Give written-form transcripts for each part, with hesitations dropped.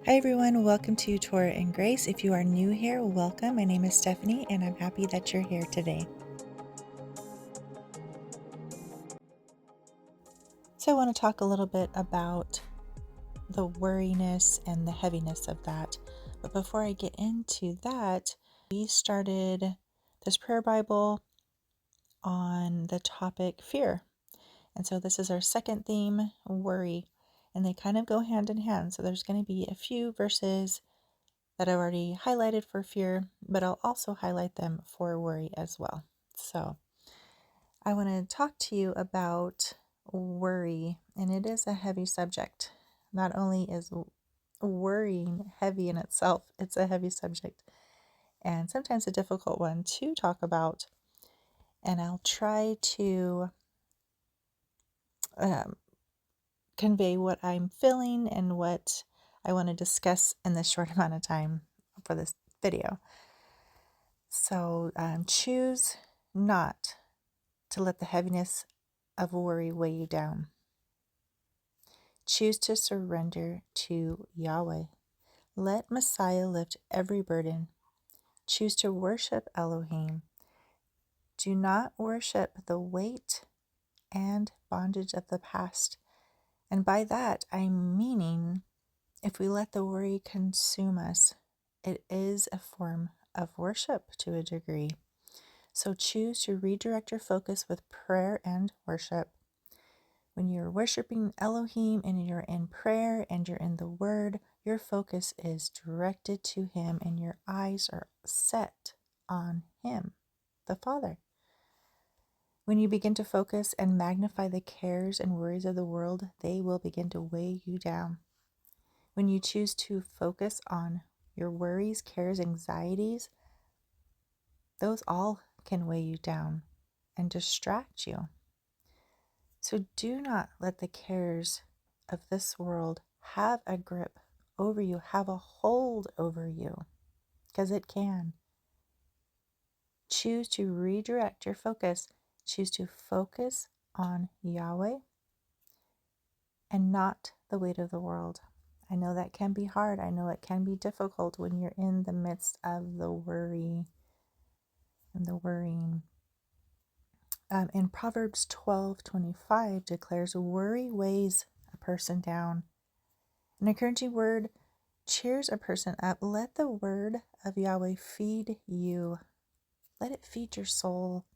Hi everyone, welcome to Torah and Grace. If you are new here, welcome. My name is Stephanie and I'm happy that you're here today. So I want to talk a little bit about the worriness and the heaviness of that. But before I get into that, we started this prayer Bible on the topic fear. And so this is our second theme, worry. And they kind of go hand in hand. So there's going to be a few verses that I've already highlighted for fear, but I'll also highlight them for worry as well. So I want to talk to you about worry, and it is a heavy subject. Not only is worrying heavy in itself, it's a heavy subject and sometimes a difficult one to talk about. And I'll try to convey what I'm feeling and what I want to discuss in this short amount of time for this video. So choose not to let the heaviness of worry weigh you down. Choose to surrender to Yahweh. Let Messiah lift every burden. Choose to worship Elohim. Do not worship the weight and bondage of the past. And by that, I'm meaning if we let the worry consume us, it is a form of worship to a degree. So choose to redirect your focus with prayer and worship. When you're worshiping Elohim and you're in prayer and you're in the Word, your focus is directed to Him and your eyes are set on Him, the Father. When you begin to focus and magnify the cares and worries of the world, they will begin to weigh you down. When you choose to focus on your worries, cares, anxieties, those all can weigh you down and distract you. So do not let the cares of this world have a grip over you, have a hold over you, because it can. Choose to redirect your focus. Choose to focus on Yahweh and not the weight of the world. I know that can be hard. I know it can be difficult when you're in the midst of the worry and the worrying. In Proverbs 12:25 declares, worry weighs a person down. An encouraging word cheers a person up. Let the word of Yahweh feed you. Let it feed your soul.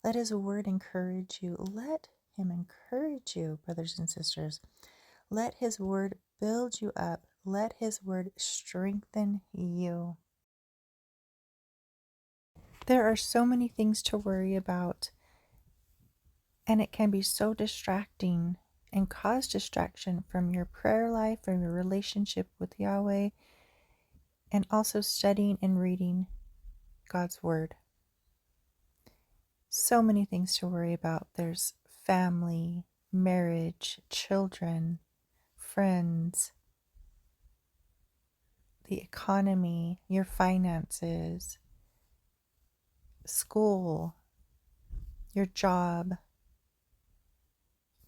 Let His word encourage you. Let Him encourage you, brothers and sisters. Let His word build you up. Let His word strengthen you. There are so many things to worry about, and it can be so distracting and cause distraction from your prayer life, from your relationship with Yahweh, and also studying and reading God's Word. So many things to worry about. There's family, marriage, children, friends, the economy, your finances, school, your job,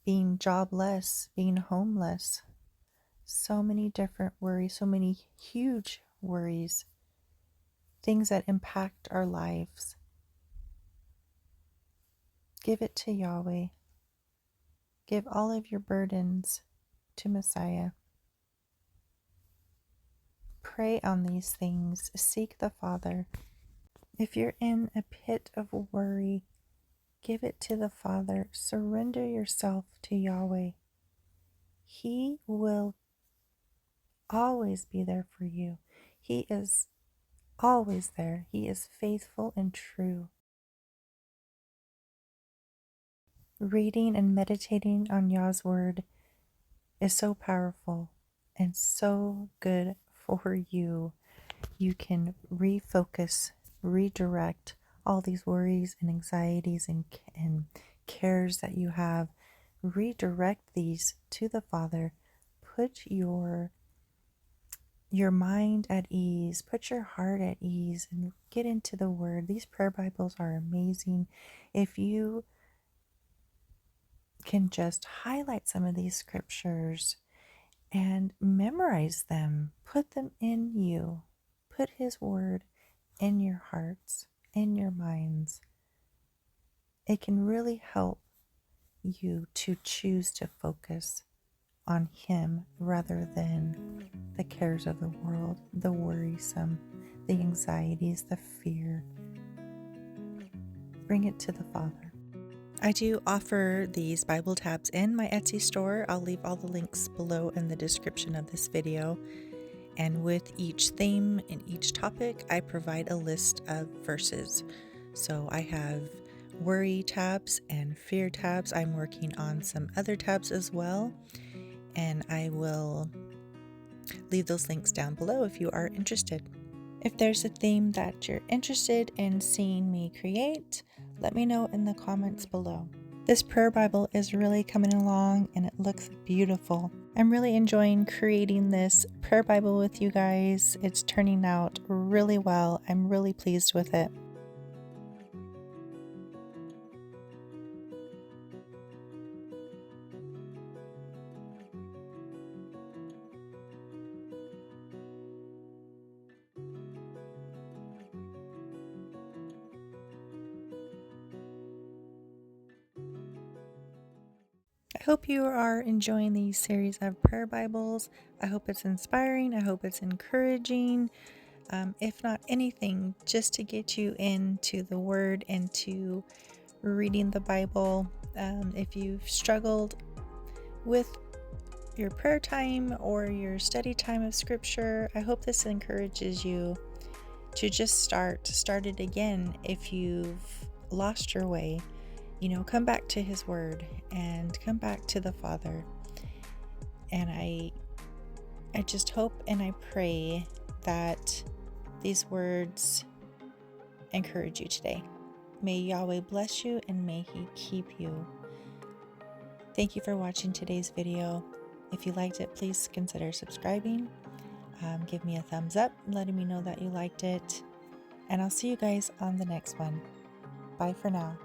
being jobless, being homeless. So many different worries, so many huge worries, things that impact our lives. Give it to Yahweh. Give all of your burdens to Messiah. Pray on these things. Seek the Father. If you're in a pit of worry, give it to the Father. Surrender yourself to Yahweh. He will always be there for you. He is always there. He is faithful and true. Reading and meditating on Yah's word is so powerful and so good for you. You can refocus, redirect all these worries and anxieties and cares that you have. Redirect these to the Father. Put your mind at ease. Put your heart at ease and get into the Word. These prayer Bibles are amazing. If you can just highlight some of these scriptures and memorize them. Put them in you. Put His word in your hearts, in your minds. It can really help you to choose to focus on Him rather than the cares of the world, the worrisome, the anxieties, the fear. Bring it to the Father. I do offer these Bible tabs in my Etsy store. I'll leave all the links below in the description of this video. And with each theme and each topic, I provide a list of verses. So I have worry tabs and fear tabs. I'm working on some other tabs as well, and I will leave those links down below if you are interested. If there's a theme that you're interested in seeing me create, let me know in the comments below. This prayer Bible is really coming along and it looks beautiful. I'm really enjoying creating this prayer Bible with you guys. It's turning out really well. I'm really pleased with it. I hope you are enjoying these series of prayer Bibles. I hope it's inspiring. I hope it's encouraging. If not anything, just to get you into the Word and to reading the Bible. If you've struggled with your prayer time or your study time of Scripture, I hope this encourages you to just start it again. If you've lost your way, come back to His Word and come back to the Father. And I just hope and I pray that these words encourage you today. May Yahweh bless you and may He keep you. Thank you for watching today's video. If you liked it, please consider subscribing. Give me a thumbs up, letting me know that you liked it. And I'll see you guys on the next one. Bye for now.